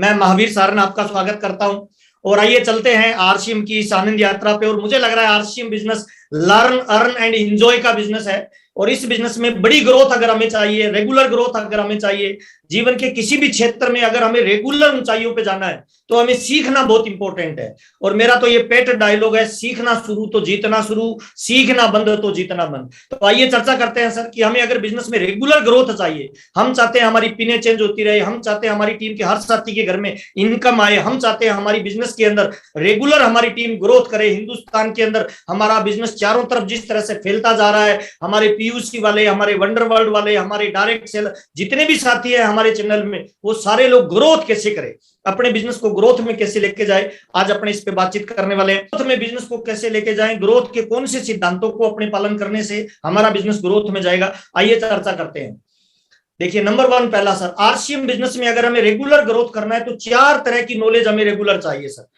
मैं महावीर सारन आपका स्वागत करता हूं। और आइए चलते हैं आरसीएम की इस आनंद यात्रा पे। और मुझे लग रहा है RCM business learn earn and enjoy का बिजनेस है। और इस बिजनेस में बड़ी ग्रोथ अगर हमें चाहिए, रेगुलर ग्रोथ अगर हमें चाहिए, जीवन के किसी भी क्षेत्र में अगर हमें रेगुलर ऊंचाइयों पे जाना है तो हमें सीखना बहुत इंपॉर्टेंट है। और मेरा तो ये पेट डायलॉग है, सीखना शुरू तो जीतना शुरू, सीखना बंद तो जीतना बंद। तो आइए चर्चा करते हैं सर कि हमें अगर बिजनेस में रेगुलर ग्रोथ चाहिए, हम चाहते हैं हमारी पिने चेंज होती रहे, हम चाहते हैं हमारी टीम के हर साथी के घर में इनकम आए, हम चाहते हैं हमारी बिजनेस के अंदर रेगुलर हमारी टीम ग्रोथ करे। हिंदुस्तान के अंदर हमारा बिजनेस चारों तरफ जिस तरह से फैलता जा रहा है, हमारे पीयूसी वाले, हमारे वंडर वर्ल्ड वाले, हमारे डायरेक्ट सेलर, जितने भी साथी हैं हमारे चैनल में, वो सारे लोग ग्रोथ कैसे करें, अपने बिजनेस को ग्रोथ में कैसे लेके जाए, आज अपने इस पे बातचीत करने वाले हैं। ग्रोथ में बिजनेस को कैसे लेके जाएं, ग्रोथ के कौन से सिद्धांतों को अपने पालन करने से हमारा बिजनेस ग्रोथ में जाएगा, आइए चर्चा करते हैं। देखिए नंबर वन, पहला सर, आरसीएम बिजनेस में अगर हमें रेगुलर ग्रोथ करना है तो 4 तरह की नॉलेज हमें रेगुलर चाहिए सर।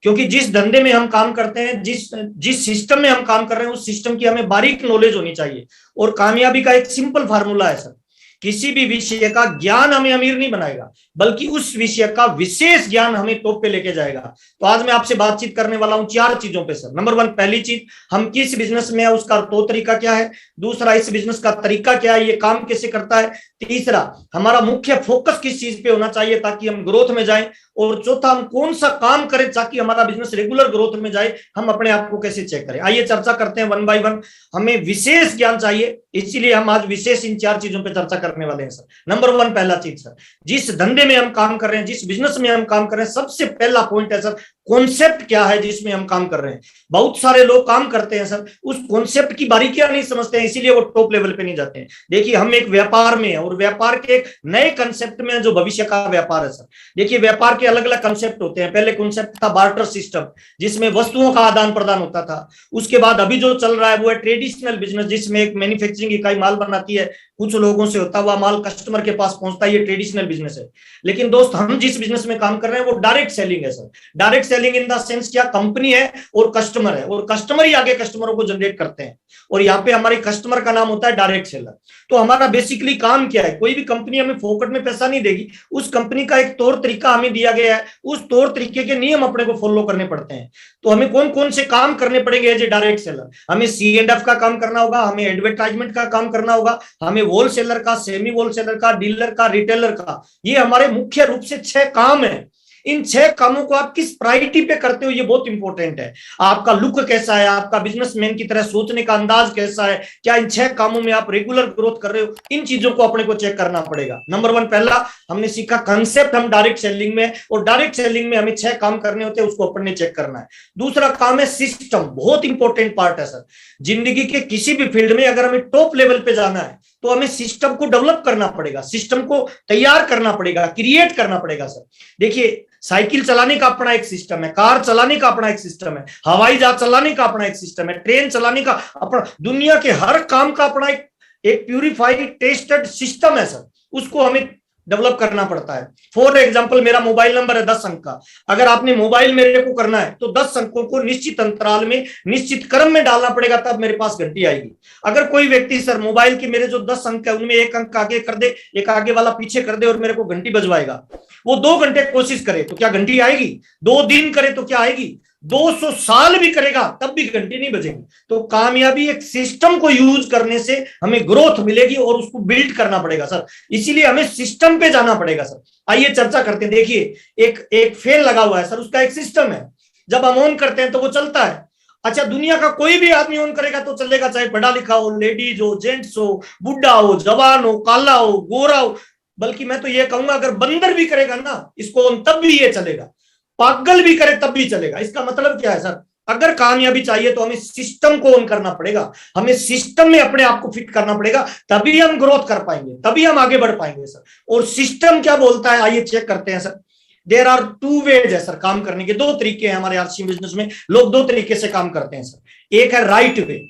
क्योंकि जिस धंधे में हम काम करते हैं, जिस सिस्टम में हम काम कर रहे हैं, उस सिस्टम की हमें बारीक नॉलेज होनी चाहिए। और कामयाबी का एक सिंपल फार्मूला है सर, किसी भी विषय का ज्ञान हमें अमीर नहीं बनाएगा, बल्कि उस विषय का विशेष ज्ञान हमें टॉप पे लेके जाएगा। तो आज मैं आपसे बातचीत करने वाला हूं 4 चीजों पे सर। नंबर वन, पहली चीज, हम किस बिजनेस में है उसका तो तरीका क्या है। दूसरा, इस बिजनेस का तरीका क्या है, ये काम कैसे करता है। तीसरा, हमारा मुख्य फोकस किस चीज पे होना चाहिए ताकि हम ग्रोथ में जाएं। और चौथा, हम कौन सा काम करें ताकि हमारा बिजनेस रेगुलर ग्रोथ में जाए, हम अपने आप को कैसे चेक करें। आइए चर्चा करते हैं वन बाय वन। हमें विशेष ज्ञान चाहिए, इसीलिए हम आज विशेष इन 4 चीजों पे चर्चा करने वाले हैं सर। नंबर वन, पहला चीज सर, जिस धंधे में हम काम कर रहे हैं, जिस बिजनेस में हम काम कर रहे हैं, सबसे पहला पॉइंट है सर, कॉन्सेप्ट क्या है जिसमें हम काम कर रहे हैं। बहुत सारे लोग काम करते हैं सर, उस कॉन्सेप्ट की बारीकियां नहीं समझते हैं, इसीलिए वो टॉप लेवल पे नहीं जाते हैं। देखिए हम एक व्यापार में है और व्यापार के एक नए कंसेप्ट में जो भविष्य का व्यापार है सर। देखिए व्यापार के अलग अलग कंसेप्ट होते हैं। पहले कंसेप्ट था बार्टर सिस्टम, जिसमें वस्तुओं का आदान प्रदान होता था। उसके बाद अभी जो चल रहा है वो है ट्रेडिशनल बिजनेस, जिसमें एक मैन्युफैक्चरिंग इकाई माल बनाती है, कुछ लोगों से होता हुआ माल कस्टमर के पास पहुंचता है, ये ट्रेडिशनल बिजनेस है। लेकिन दोस्त, हम जिस बिजनेस में काम कर रहे हैं वो डायरेक्ट सेलिंग है sir. Direct selling in the sense क्या, कंपनी है और कस्टमर है, और कस्टमर ही आगे कस्टमरों को जनरेट करते हैं। और यहाँ पे हमारे कस्टमर का नाम होता है डायरेक्ट सेलर। तो हमारा बेसिकली काम क्या है, कोई भी कंपनी हमें फोकट में पैसा नहीं देगी, उस कंपनी का एक तौर तरीका हमें दिया गया है, उस तौर तरीके के नियम अपने को फॉलो करने पड़ते हैं। तो हमें कौन कौन से काम करने पड़ेंगे एज ए डायरेक्ट सेलर। हमें C&F का काम करना होगा, हमें एडवर्टाइजमेंट का काम करना होगा, हमें होलसेलर का, सेमी होलसेलर का, डीलर का, रिटेलर का। ये हमारे मुख्य रूप से 6 काम है। इन 6 कामों को आप किस प्रायोरिटी पे करते हो, ये बहुत इंपॉर्टेंट है। आपका लुक कैसा है, आपका बिजनेसमैन की तरह सोचने का अंदाज कैसा है, क्या इन 6 कामों में आप रेगुलर ग्रोथ कर रहे हो, इन चीजों को अपने को चेक करना पड़ेगा। नंबर वन, पहला हमने सीखा कंसेप्ट, हम डायरेक्ट सेलिंग में, और डायरेक्ट सेलिंग में हमें 6 काम करने होते हैं, उसको अपने चेक करना है। दूसरा काम है सिस्टम, बहुत इंपॉर्टेंट पार्ट है सर। जिंदगी के किसी भी फील्ड में अगर हमें टॉप लेवल पे जाना है तो हमें सिस्टम को डेवलप करना पड़ेगा, सिस्टम को तैयार करना पड़ेगा, क्रिएट करना पड़ेगा सर। देखिए साइकिल चलाने का अपना एक सिस्टम है, कार चलाने का अपना एक सिस्टम है, हवाई जहाज चलाने का अपना एक सिस्टम है, ट्रेन चलाने का अपना, दुनिया के हर काम का अपना एक प्यूरिफाइड टेस्टेड सिस्टम है सर। उसको हमें डेवलप करना पड़ता है। फॉर एग्जाम्पल, मेरा मोबाइल नंबर है 10 अंक का। अगर आपने मोबाइल मेरे को करना है तो 10 अंकों को निश्चित अंतराल में, निश्चित क्रम में डालना पड़ेगा, तब मेरे पास घंटी आएगी। अगर कोई व्यक्ति सर मोबाइल के मेरे जो 10 अंक है उनमें एक अंक आगे कर दे, एक आगे वाला पीछे कर दे और मेरे को घंटी बजवाएगा, वो 2 घंटे कोशिश करे तो क्या घंटी आएगी, 2 दिन करे तो क्या आएगी, 200 साल भी करेगा तब भी घंटी नहीं बजेगी। तो कामयाबी एक सिस्टम को यूज करने से हमें ग्रोथ मिलेगी और उसको बिल्ड करना पड़ेगा सर। इसीलिए हमें सिस्टम पे जाना पड़ेगा सर। आइए चर्चा करते हैं। देखिए एक फैन लगा हुआ है सर, उसका एक सिस्टम है। जब हम ऑन करते हैं तो वो चलता है। अच्छा, दुनिया का कोई भी आदमी ऑन करेगा तो चलेगा, चाहे पढ़ा लिखा हो, लेडीज हो, जेंट्स हो, बुढ़ा हो, जवान हो, काला हो, गोरा हो। बल्कि मैं तो ये कहूंगा अगर बंदर भी करेगा ना इसको ऑन, तब भी ये चलेगा। पागल भी करे तब भी चलेगा। इसका मतलब क्या है सर, अगर कामयाबी चाहिए तो हमें सिस्टम को ऑन करना पड़ेगा, हमें सिस्टम में अपने आप को फिट करना पड़ेगा, तभी हम ग्रोथ कर पाएंगे, तभी हम आगे बढ़ पाएंगे सर। और सिस्टम क्या बोलता है, आइए चेक करते हैं सर। देयर आर 2 वेज है सर काम करने के, 2 तरीके हैं हमारे आरसीएम बिजनेस में। लोग 2 तरीके से काम करते हैं सर। एक है राइट वे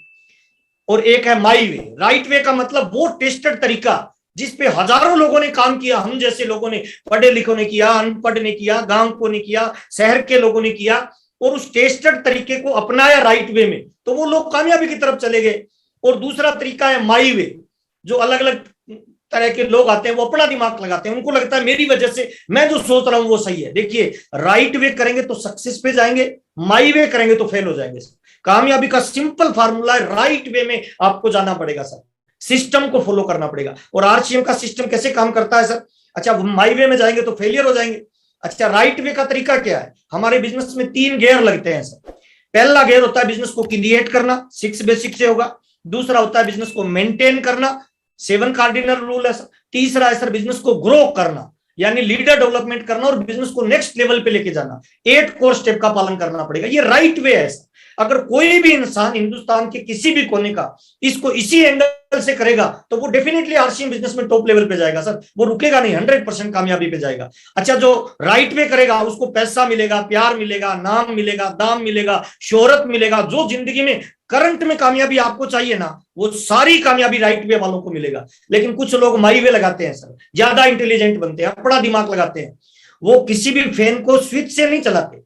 और एक है माई वे। राइट वे का मतलब वो टेस्टेड तरीका जिसपे हजारों लोगों ने काम किया, हम जैसे लोगों ने, पढ़े लिखों ने किया, अनपढ़ ने किया, गांव को ने किया, शहर के लोगों ने किया, और उस टेस्टेड तरीके को अपनाया राइट वे में, तो वो लोग कामयाबी की तरफ चले गए। और दूसरा तरीका है माई वे, जो अलग अलग तरह के लोग आते हैं, वो अपना दिमाग लगाते हैं, उनको लगता है मेरी वजह से मैं जो सोच रहा हूं वो सही है। देखिए, राइट वे करेंगे तो सक्सेस पे जाएंगे, माई वे करेंगे तो फेल हो जाएंगे। कामयाबी का सिंपल फार्मूला है, राइट वे में आपको जाना पड़ेगा सर, सिस्टम को फॉलो करना पड़ेगा। और आरसीएम का सिस्टम कैसे काम करता है सर? अच्छा, माई वे में जाएंगे तो फेलियर हो जाएंगे। अच्छा, राइट वे का तरीका क्या है? हमारे बिजनेस में 3 गियर लगते हैं सर। पहला गियर होता है बिजनेस को क्रिएट करना, 6 बेसिक से होगा। दूसरा होता है बिजनेस को मेंटेन करना, 7 कार्डिनल रूल है सर। तीसरा है सर बिजनेस को ग्रो करना, यानी लीडर डेवलपमेंट करना और बिजनेस को नेक्स्ट लेवल पे लेके जाना। 8 कोर स्टेप का पालन करना पड़ेगा। ये राइट वे है सर। अगर कोई भी इंसान हिंदुस्तान के किसी भी कोने का इसको इसी एंगल से करेगा तो वो डेफिनेटली आरसीएम बिजनेस में टॉप लेवल पे जाएगा सर, वो रुकेगा नहीं, 100% कामयाबी पे जाएगा। अच्छा, जो राइट वे करेगा उसको पैसा मिलेगा, प्यार मिलेगा, नाम मिलेगा, दाम मिलेगा, शोहरत मिलेगा। जो जिंदगी में करंट में कामयाबी आपको चाहिए ना, वो सारी कामयाबी राइट वे वालों को मिलेगा। लेकिन कुछ लोग माई वे लगाते हैं सर, ज्यादा इंटेलिजेंट बनते हैं, अपना दिमाग लगाते हैं। वो किसी भी फैन को स्विच से नहीं चलाते,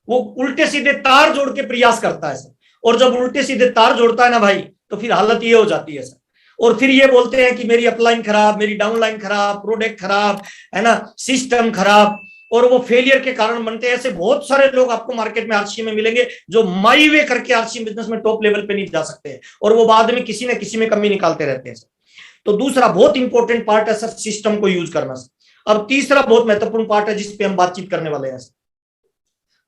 वो उल्टे सीधे तार जोड़ के प्रयास करता है सर। और जब उल्टे सीधे तार जोड़ता है ना भाई, तो फिर हालत ये हो जाती है सर। और फिर ये बोलते हैं कि मेरी अपलाइन खराब, मेरी डाउनलाइन खराब, प्रोडक्ट खराब है ना, सिस्टम खराब, और वो फेलियर के कारण बनते हैं। ऐसे बहुत सारे लोग आपको मार्केट में आरसीएम में मिलेंगे जो माई वे करके आरसीएम बिजनेस में टॉप लेवल पे नहीं जा सकते हैं, और वो बाद में किसी न किसी में कमी निकालते रहते हैं सर। तो दूसरा बहुत इंपॉर्टेंट पार्ट है सर सिस्टम को यूज करना सर। अब तीसरा बहुत महत्वपूर्ण पार्ट है जिसपे हम बातचीत करने वाले हैं सर।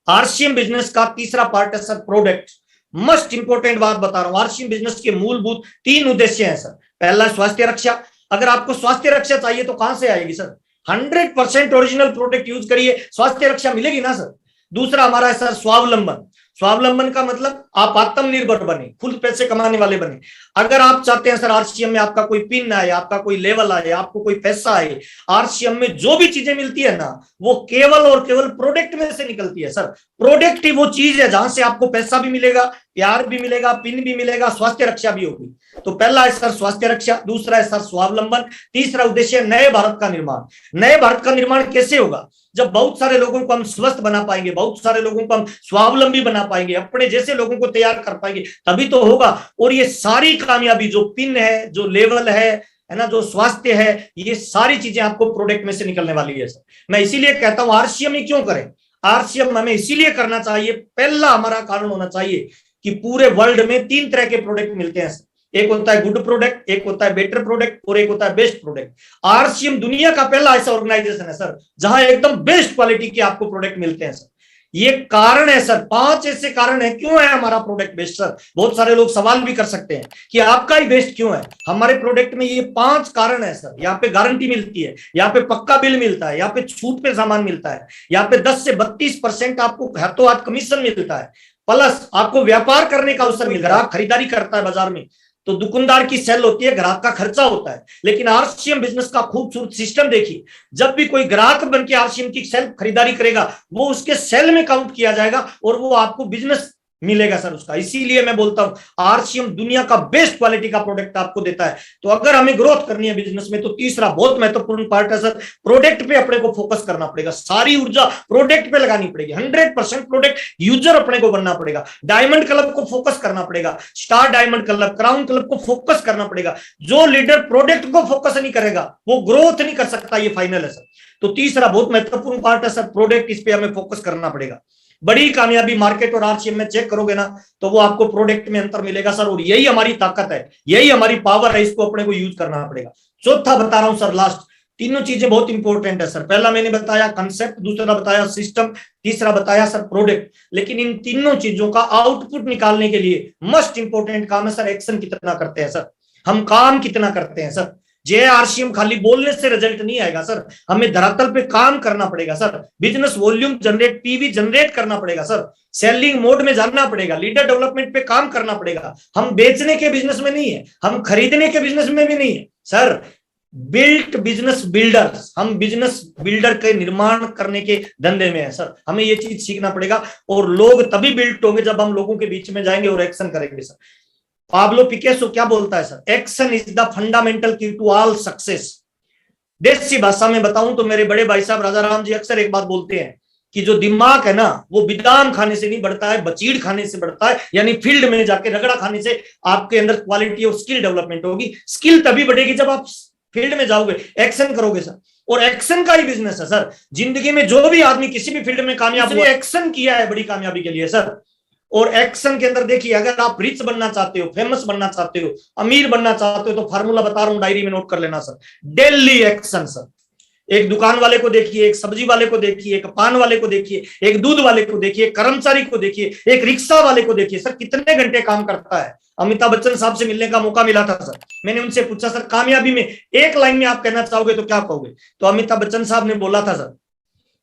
आरसीएम बिजनेस का तीसरा पार्ट है सर प्रोडक्ट। मस्ट इंपोर्टेंट बात बता रहा हूं, आरसीएम बिजनेस के मूलभूत 3 उद्देश्य हैं सर। पहला स्वास्थ्य रक्षा। अगर आपको स्वास्थ्य रक्षा चाहिए तो कहां से आएगी सर? 100% ओरिजिनल प्रोडक्ट यूज करिए, स्वास्थ्य रक्षा मिलेगी ना सर। दूसरा हमारा है सर स्वावलंबन। स्वावलंबन का मतलब आप आत्मनिर्भर बने, खुद पैसे कमाने वाले बने। अगर आप चाहते हैं सर आरसीएम में आपका कोई पिन आए, आपका कोई लेवल आए, आपको कोई पैसा आए, आरसीएम में जो भी चीजें मिलती है ना, वो केवल और केवल प्रोडक्ट में से निकलती है सर। प्रोडक्ट ही वो चीज है जहां से आपको पैसा भी मिलेगा, प्यार भी मिलेगा, पिन भी मिलेगा, स्वास्थ्य रक्षा भी होगी। तो पहला है सर स्वास्थ्य रक्षा, दूसरा है सर स्वावलंबन, तीसरा उद्देश्य नए भारत का निर्माण। नए भारत का निर्माण कैसे होगा? जब बहुत सारे लोगों को हम स्वस्थ बना पाएंगे, बहुत सारे लोगों को हम स्वावलंबी बना पाएंगे, अपने जैसे लोगों को तैयार कर पाएंगे, तभी तो होगा। और ये सारी कामयाबी, जो पिन है, जो लेवल है ना, जो स्वास्थ्य है, ये सारी चीजें आपको प्रोडक्ट में से निकलने वाली है सर। मैं इसीलिए कहता हूं आरसीएम ही क्यों करें? आरसीएम हमें इसीलिए करना चाहिए, पहला हमारा कारण होना चाहिए कि पूरे वर्ल्ड में 3 तरह के प्रोडक्ट मिलते हैं सर। एक होता है गुड प्रोडक्ट, एक होता है बेटर प्रोडक्ट, और एक होता है बेस्ट प्रोडक्ट। आरसीएम दुनिया का पहला ऐसा ऑर्गेनाइजेशन है सर जहां एकदम बेस्ट क्वालिटी के आपको प्रोडक्ट मिलते हैं सर। ये कारण है सर, 5 ऐसे कारण है क्यों है हमारा प्रोडक्ट बेस्ट सर। बहुत सारे लोग सवाल भी कर सकते हैं कि आपका ही बेस्ट क्यों है। हमारे प्रोडक्ट में ये 5 कारण है सर। यहाँ पे गारंटी मिलती है, यहाँ पे पक्का बिल मिलता है, यहाँ पे छूट पे सामान मिलता है, यहाँ पे 10 से 32% आपको हाथों हाथ कमीशन मिलता है, प्लस आपको व्यापार करने का अवसर मिल रहा है। खरीदारी करता है बाजार में तो दुकानदार की सेल होती है, ग्राहक का खर्चा होता है। लेकिन आरसीएम बिजनेस का खूबसूरत सिस्टम देखिए, जब भी कोई ग्राहक बन के आरसीएम की सेल खरीदारी करेगा, वो उसके सेल में काउंट किया जाएगा और वो आपको बिजनेस मिलेगा सर उसका। इसीलिए मैं बोलता हूं आरसीएम दुनिया का बेस्ट क्वालिटी का प्रोडक्ट आपको देता है। तो अगर हमें ग्रोथ करनी है बिजनेस में, तो तीसरा बहुत महत्वपूर्ण पार्ट है सर, प्रोडक्ट पे अपने को फोकस करना पड़ेगा। सारी ऊर्जा प्रोडक्ट पे लगानी पड़ेगी, 100% प्रोडक्ट यूजर अपने को बनना पड़ेगा। डायमंड क्लब को फोकस करना पड़ेगा, star diamond club, crown club को फोकस करना पड़ेगा। जो लीडर प्रोडक्ट को फोकस नहीं करेगा वो ग्रोथ नहीं कर सकता, ये फाइनल है सर। तो तीसरा बहुत महत्वपूर्ण पार्ट है सर प्रोडक्ट, इस पे हमें फोकस करना पड़ेगा। बड़ी कामयाबी मार्केट और आरसीएम में चेक करोगे ना, तो वो आपको प्रोडक्ट में अंतर मिलेगा सर। और यही हमारी ताकत है, यही हमारी पावर है, इसको अपने को यूज करना पड़ेगा। चौथा बता रहा हूं सर लास्ट, तीनों चीजें बहुत इंपॉर्टेंट है सर। पहला मैंने बताया कंसेप्ट, दूसरा बताया सिस्टम, तीसरा बताया सर प्रोडक्ट। लेकिन इन तीनों चीजों का आउटपुट निकालने के लिए मस्ट इंपॉर्टेंट काम है सर एक्शन कितना करते हैं सर, हम काम कितना करते हैं सर। जे आरसीएम खाली बोलने से रिजल्ट नहीं आएगा सर, हमें धरातल पे काम करना पड़ेगा sir. Business volume generate, PV generate करना पड़ेगा सर, सेलिंग मोड में जानना पड़ेगा, लीडर डेवलपमेंट पे काम करना पड़ेगा। हम बेचने के बिजनेस में नहीं है, हम खरीदने के बिजनेस में भी नहीं है सर। बिल्ट बिजनेस बिल्डर्स, हम बिजनेस बिल्डर के निर्माण करने के धंधे में है सर। हमें ये चीज सीखना पड़ेगा। और लोग तभी बिल्ट होंगे जब हम लोगों के बीच में जाएंगे और एक्शन करेंगे सर। पाब्लो पिकासो क्या बोलता है sir, action is the fundamental की टू ऑल सक्सेस। देसी भाषा में बताऊं तो मेरे बड़े भाई साहब राजा राम जी अक्सर एक बात बोलते हैं कि जो दिमाग है ना, वो बादाम खाने से नहीं बढ़ता है, बचीड़ खाने से बढ़ता है। यानी फील्ड में जाके रगड़ा खाने से आपके अंदर क्वालिटी और स्किल डेवलपमेंट होगी। स्किल तभी बढ़ेगी जब आप फील्ड में जाओगे, एक्शन करोगे सर, और एक्शन का ही बिजनेस है सर। जिंदगी में जो भी आदमी किसी भी फील्ड में कामयाब हुआ, एक्शन किया है बड़ी कामयाबी के लिए सर। और एक्शन के अंदर देखिए, अगर आप रिच बनना चाहते हो, फेमस बनना चाहते हो, अमीर बनना चाहते हो, तो फार्मूला बता रहा हूं, डायरी में नोट कर लेना सर। Daily action sir. एक दुकान वाले को देखिए, एक सब्जी वाले को देखिए, एक पान वाले को देखिए, एक दूध वाले को देखिए, एक कर्मचारी को देखिए, एक रिक्शा वाले को देखिए सर, कितने घंटे काम करता है। अमिताभ बच्चन साहब से मिलने का मौका मिला था सर, मैंने उनसे पूछा सर कामयाबी में एक लाइन में आप कहना चाहोगे तो क्या कहोगे? तो अमिताभ बच्चन साहब ने बोला था सर,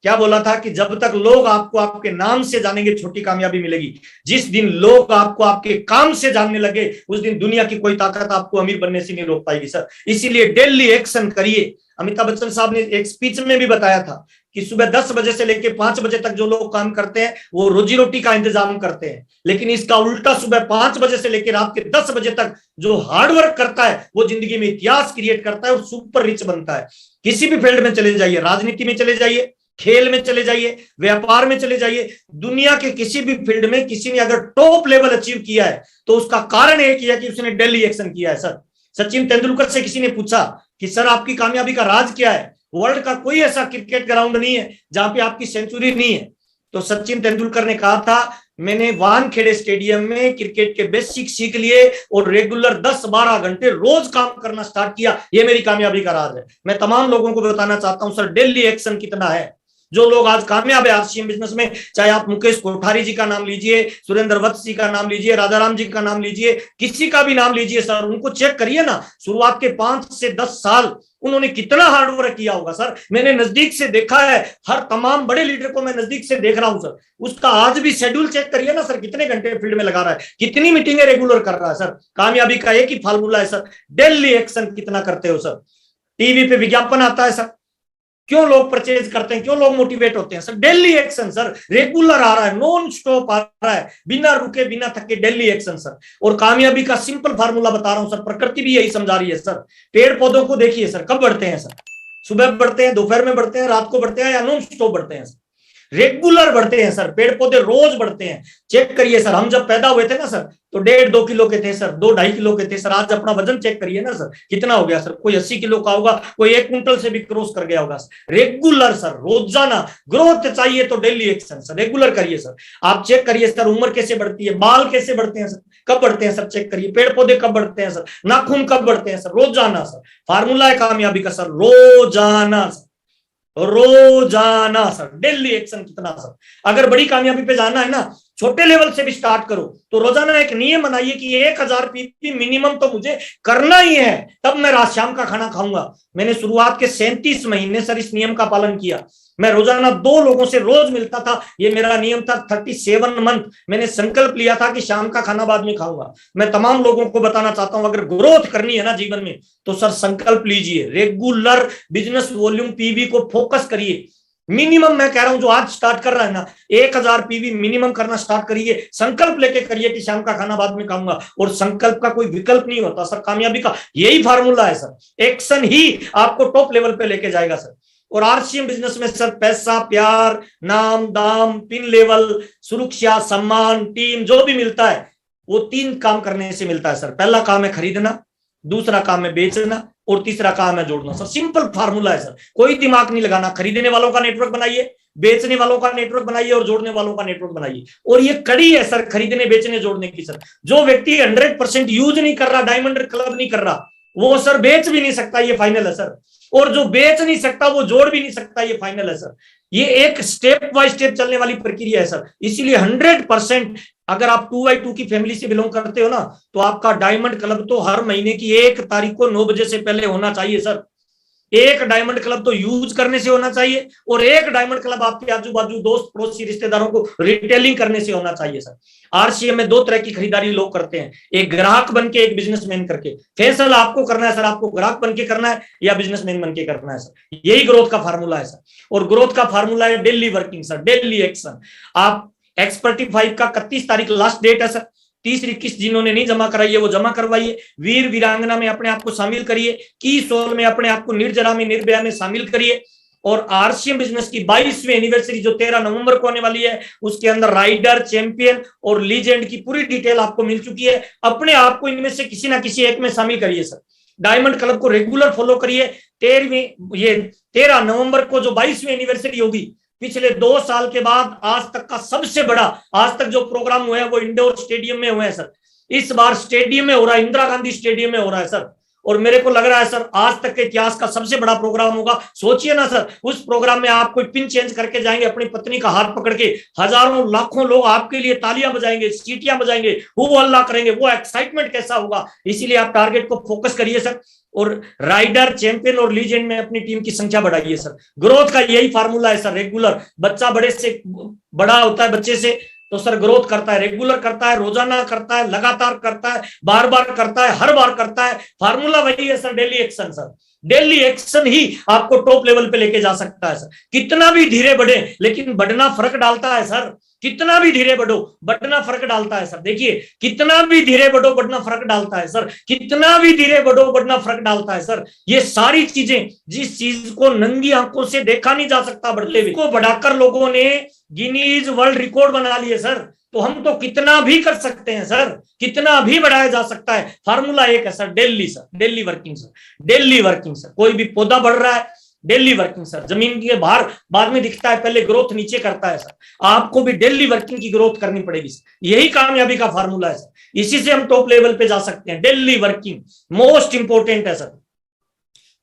क्या बोला था कि जब तक लोग आपको आपके नाम से जानेंगे छोटी कामयाबी मिलेगी, जिस दिन लोग आपको आपके काम से जानने लगे उस दिन दुनिया की कोई ताकत आपको अमीर बनने से नहीं रोक पाएगी सर। इसीलिए डेली एक्शन करिए। अमिताभ बच्चन साहब ने एक स्पीच में भी बताया था कि सुबह 10 बजे से लेकर 5 बजे तक जो लोग काम करते हैं वो रोजी रोटी का इंतजाम करते हैं, लेकिन इसका उल्टा सुबह 5 बजे से लेकर रात के 10 बजे तक जो हार्डवर्क करता है वो जिंदगी में इतिहास क्रिएट करता है और सुपर रिच बनता है। किसी भी फील्ड में चले जाइए, राजनीति में चले जाइए, खेल में चले जाइए, व्यापार में चले जाइए, दुनिया के किसी भी फील्ड में किसी ने अगर टॉप लेवल अचीव किया है तो उसका कारण एक ही है कि उसने डेली एक्शन किया है सर। सचिन तेंदुलकर से किसी ने पूछा कि सर आपकी कामयाबी का राज क्या है? वर्ल्ड का कोई ऐसा क्रिकेट ग्राउंड नहीं है जहां पे आपकी सेंचुरी नहीं है। तो सचिन तेंदुलकर ने कहा था, मैंने वानखेड़े स्टेडियम में क्रिकेट के बेसिक सीख लिए और रेगुलर 10-12 घंटे रोज काम करना स्टार्ट किया, ये मेरी कामयाबी का राज है। मैं तमाम लोगों को बताना चाहता हूं सर, डेली एक्शन कितना है। जो लोग आज कामयाब है आरसीएम बिजनेस में, चाहे आप मुकेश कोठारी जी का नाम लीजिए, सुरेंद्र वत्स जी का नाम लीजिए, राजाराम जी का नाम लीजिए, किसी का भी नाम लीजिए सर, उनको चेक करिए ना, शुरुआत के 5 से 10 साल उन्होंने कितना हार्डवर्क किया होगा सर। मैंने नजदीक से देखा है, हर तमाम बड़े लीडर को मैं नजदीक से देख रहा हूं सर। उसका आज भी शेड्यूल चेक करिए ना सर, कितने घंटे फील्ड में लगा रहा है, कितनी मीटिंगें रेगुलर कर रहा है सर। कामयाबी का एक ही फार्मूला है सर, डेली एक्शन कितना करते हो सर। टीवी पे विज्ञापन आता है सर, क्यों लोग परचेज करते हैं, क्यों लोग मोटिवेट होते हैं sir? Daily action sir, regular आ रहा है, नॉन स्टॉप आ रहा है, बिना रुके बिना थके, डेली एक्शन सर। और कामयाबी का सिंपल फार्मूला बता रहा हूं सर, प्रकृति भी यही समझा रही है सर। पेड़ पौधों को देखिए सर, कब बढ़ते हैं सर? सुबह बढ़ते हैं, दोपहर में बढ़ते हैं, रात को बढ़ते हैं, या नॉन स्टॉप बढ़ते हैं सर? रेगुलर बढ़ते हैं सर, पेड़ पौधे रोज बढ़ते हैं। चेक करिए सर, हम जब पैदा हुए थे ना सर तो 1.5-2 किलो के थे सर, 2-2.5 किलो के थे सर। आज अपना वजन चेक करिए ना सर, कितना हो गया सर? कोई 80 किलो का होगा, कोई 1 क्विंटल से भी क्रॉस कर गया होगा सर। रेगुलर सर, रोजाना ग्रोथ चाहिए तो डेली एक्शन सर, रेगुलर करिए सर। आप चेक करिए सर, उम्र कैसे बढ़ती है, बाल कैसे बढ़ते हैं सर, कब बढ़ते हैं सर, चेक करिए। पेड़ पौधे कब बढ़ते हैं सर, नाखून कब बढ़ते हैं सर, रोजाना सर। फार्मूला है कामयाबी का सर, रोजाना सर, रोजाना सर, डेली एक्शन कितना सर। अगर बड़ी कामयाबी पे जाना है ना, छोटे लेवल से भी स्टार्ट करो, तो रोजाना एक नियम बनाइए कि 1000 पीपी मिनिमम तो मुझे करना ही है, तब मैं रात शाम का खाना खाऊंगा। मैंने शुरुआत के 37 महीने सर इस नियम का पालन किया। मैं रोजाना 2 लोगों से रोज मिलता था, ये मेरा नियम था। 37 मंथ मैंने संकल्प लिया था कि शाम का खाना बाद में खाऊंगा। मैं तमाम लोगों को बताना चाहता हूं, अगर ग्रोथ करनी है ना जीवन में तो सर संकल्प लीजिए, रेगुलर बिजनेस वॉल्यूम पीवी को फोकस करिए। मिनिमम मैं कह रहा हूं, जो आज स्टार्ट कर रहा है ना, 1000 पीवी मिनिमम करना स्टार्ट करिए। संकल्प लेके करिए कि शाम का खाना बाद में खाऊंगा, और संकल्प का कोई विकल्प नहीं होता सर। कामयाबी का यही फार्मूला है सर, एक्शन ही आपको टॉप लेवल पे लेके जाएगा सर। और आरसीएम बिजनेस में सर पैसा, प्यार, नाम, दाम, पिन लेवल, सुरक्षा, सम्मान, टीम जो भी मिलता है वो 3 काम करने से मिलता है सर। पहला काम है खरीदना, दूसरा काम है बेचना, और तीसरा काम है जोड़ना सर। सिंपल फार्मूला है सर, कोई दिमाग नहीं लगाना। खरीदने वालों का नेटवर्क बनाइए, बेचने वालों का नेटवर्क बनाइए, और जोड़ने वालों का नेटवर्क बनाइए। और ये कड़ी है सर खरीदने, बेचने, जोड़ने की सर। जो व्यक्ति 100% यूज नहीं कर रहा, डायमंड क्लब नहीं कर रहा, वो सर बेच भी नहीं सकता, ये फाइनल है सर। और जो बेच नहीं सकता वो जोड़ भी नहीं सकता, ये फाइनल है सर। ये एक स्टेप बाय स्टेप चलने वाली प्रक्रिया है सर। इसीलिए 100% अगर आप 2x2 की फैमिली से बिलोंग करते हो ना, तो आपका डायमंड क्लब तो हर महीने की 1 तारीख को 9 बजे से पहले होना चाहिए सर। 1 डायमंड क्लब तो यूज करने से होना चाहिए, और 1 डायमंड क्लब आपके आजू बाजू दोस्त पड़ोसी रिश्तेदारों को रिटेलिंग करने से होना चाहिए सर। आरसीएम में 2 तरह की खरीदारी लोग करते हैं, एक ग्राहक बन के, एक बिजनेसमैन करके। फैसला आपको करना है सर, आपको ग्राहक बन के करना है या बिजनेसमैन बन के करना है सर। यही ग्रोथ का फार्मूला है सर। और ग्रोथ का फार्मूला है daily working sir, daily action. आप एक्सपर्टी 5 का 31 तारीख लास्ट डेट है सर। 30-21 जिन्होंने नहीं जमा कराई है वो जमा करवाइए। वीर वीरांगना में अपने आप को शामिल करिए, की सोल में अपने आप को, निर्जरा में, निर्भया में शामिल करिए। और आरसीएम बिजनेस की 22वीं एनिवर्सरी जो 13 नवंबर को होने वाली है, उसके अंदर राइडर, चैंपियन और लीजेंड की पूरी डिटेल आपको मिल चुकी है। अपने आप को इनमें से किसी ना किसी एक में शामिल करिए सर। डायमंड क्लब को रेगुलर फॉलो करिए। 13 नवंबर को जो 22वीं एनिवर्सरी होगी, पिछले 2 साल के बाद आज तक का सबसे बड़ा, आज तक जो प्रोग्राम हुए हैं वो इंडोर स्टेडियम में हुए हैं सर। इस बार स्टेडियम में हो रहा है, इंदिरा गांधी स्टेडियम में हो रहा है सर। और मेरे को लग रहा है सर आज तक के इतिहास का सबसे बड़ा प्रोग्राम होगा। सोचिए ना सर, उस प्रोग्राम में आप कोई पिन चेंज करके जाएंगे अपनी पत्नी का हाथ पकड़ के, हजारों लाखों लोग आपके लिए तालियां बजाएंगे, सीटियां बजाएंगे, हु हल्ला करेंगे, वो एक्साइटमेंट कैसा होगा। इसीलिए आप टारगेट को फोकस करिए सर, और राइडर, चैंपियन और लीजेंड में अपनी टीम की संख्या बढ़ाइए सर। ग्रोथ का यही फार्मूला है सर, रेगुलर। बच्चा बड़े से बड़ा होता है, बच्चे से तो सर ग्रोथ करता है, रेगुलर करता है, रोजाना करता है, लगातार करता है, बार बार करता है, हर बार करता है। फार्मूला वही है sir, daily action sir. Daily action ही आपको टॉप लेवल पे लेके जा सकता है सर। कितना भी धीरे बढ़े लेकिन बढ़ना फर्क डालता है सर। कितना भी धीरे बढ़ो बढ़ना फर्क डालता है सर। देखिए, कितना भी धीरे बढ़ो बढ़ना फर्क डालता है सर। कितना भी धीरे बढ़ो बढ़ना फर्क डालता है सर। ये सारी चीजें, जिस चीज को नंगी आंखों से देखा नहीं जा सकता बढ़ते हुए, को बढ़ाकर लोगों ने गिनीज वर्ल्ड रिकॉर्ड बना लिए सर। तो हम तो कितना भी कर सकते हैं सर, कितना भी बढ़ाया जा सकता है। फार्मूला एक है sir, daily sir, daily working sir, daily working sir. कोई भी पौधा बढ़ रहा है, डेली वर्किंग सर। जमीन के बाहर बाद में दिखता है, पहले ग्रोथ नीचे करता है सर। आपको भी डेली वर्किंग की ग्रोथ करनी पड़ेगी सर। यही कामयाबी का फार्मूला है सर। इसी से हम टॉप लेवल पे जा सकते हैं। डेली वर्किंग मोस्ट इंपोर्टेंट है सर।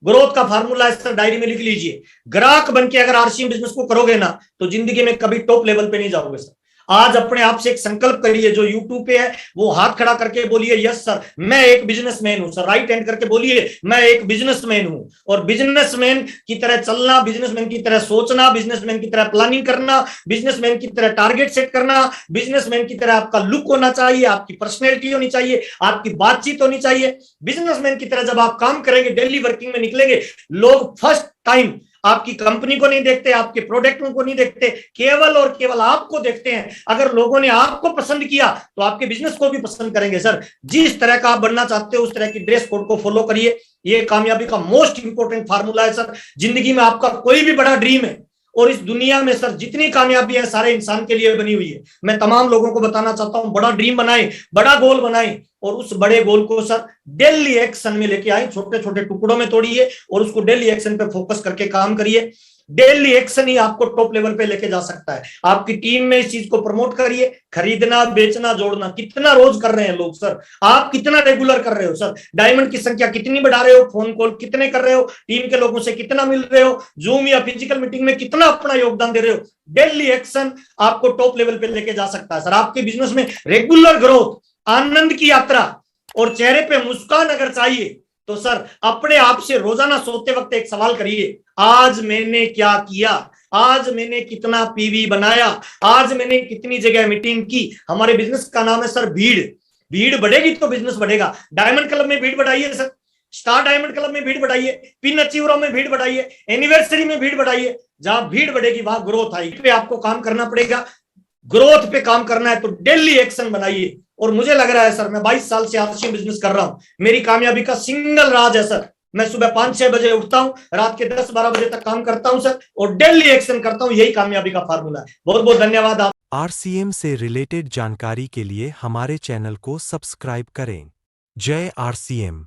ग्रोथ का फार्मूला है सर, डायरी में लिख लीजिए। ग्राहक बन के अगर आरसीएम बिजनेस को करोगे ना, तो जिंदगी में कभी टॉप लेवल पे नहीं जाओगे सर। आज अपने आप से एक संकल्प करिए, जो यूट्यूब पे है वो हाथ खड़ा करके बोलिए, यस सर मैं एक बिजनेसमैन हूं सर। राइट हैंड करके बोलिए, मैं एक बिजनेसमैन हूं। और बिजनेसमैन की तरह चलना, बिजनेसमैन की तरह सोचना, बिजनेसमैन की तरह प्लानिंग करना, बिजनेसमैन की तरह टारगेट सेट करना, बिजनेसमैन की तरह आपका लुक होना चाहिए, आपकी पर्सनैलिटी होनी चाहिए, आपकी बातचीत होनी चाहिए। बिजनेसमैन की तरह जब आप काम करेंगे, डेली वर्किंग में निकलेंगे, लोग फर्स्ट टाइम आपकी कंपनी को नहीं देखते, आपके प्रोडक्ट को नहीं देखते, केवल और केवल आपको देखते हैं। अगर लोगों ने आपको पसंद किया तो आपके बिजनेस को भी पसंद करेंगे सर। जिस तरह का आप बनना चाहते हो उस तरह की ड्रेस कोड को फॉलो करिए। ये कामयाबी का मोस्ट इंपोर्टेंट फार्मूला है सर। जिंदगी में आपका कोई भी बड़ा ड्रीम है, और इस दुनिया में सर जितनी कामयाबी है सारे इंसान के लिए बनी हुई है। मैं तमाम लोगों को बताना चाहता हूं, बड़ा ड्रीम बनाए, बड़ा गोल बनाए, और उस बड़े गोल को सर डेली एक्शन में लेके आए। छोटे छोटे टुकड़ों में तोड़िए और उसको डेली एक्शन पे फोकस करके काम करिए। डेली एक्शन ही आपको टॉप लेवल पे लेके जा सकता है। आपकी टीम में इस चीज को प्रमोट करिए। खरीदना, बेचना, जोड़ना कितना रोज कर रहे हैं लोग सर, आप कितना रेगुलर कर रहे हो सर। डायमंड की संख्या कितनी बढ़ा रहे हो, फोन कॉल कितने कर रहे हो, टीम के लोगों से कितना मिल रहे हो, जूम या फिजिकल मीटिंग में कितना अपना योगदान दे रहे हो। डेली एक्शन आपको टॉप लेवल पे लेके जा सकता है सर। आपके बिजनेस में रेगुलर ग्रोथ, आनंद की यात्रा और चेहरे पे मुस्कान अगर चाहिए तो सर अपने आप से रोजाना सोते वक्त एक सवाल करिए, आज मैंने क्या किया, आज मैंने कितना पीवी बनाया, आज मैंने कितनी जगह मीटिंग की। हमारे बिजनेस का नाम है सर भीड़। भीड़ बढ़ेगी तो बिजनेस बढ़ेगा। डायमंड क्लब में भीड़ बढ़ाइए सर, स्टार डायमंड क्लब में भीड़ बढ़ाइए, पिन अचीवरों में भीड़ बढ़ाइए, एनिवर्सरी में भीड़ बढ़ाइए। जहां भीड़ बढ़ेगी वहां ग्रोथ आएगी। पे आपको काम करना पड़ेगा। ग्रोथ पे काम करना है तो डेली एक्शन बनाइए। और मुझे लग रहा है सर, मैं 22 साल से आरसीएम बिजनेस कर रहा हूं, मेरी कामयाबी का सिंगल राज है सर, मैं सुबह 5-6 बजे उठता हूं, रात के 10-12 बजे तक काम करता हूं सर, और डेली एक्शन करता हूं। यही कामयाबी का फार्मूला है। बहुत बहुत धन्यवाद। आप आरसीएम से रिलेटेड जानकारी के लिए हमारे चैनल को सब्सक्राइब करें। जय आरसीएम।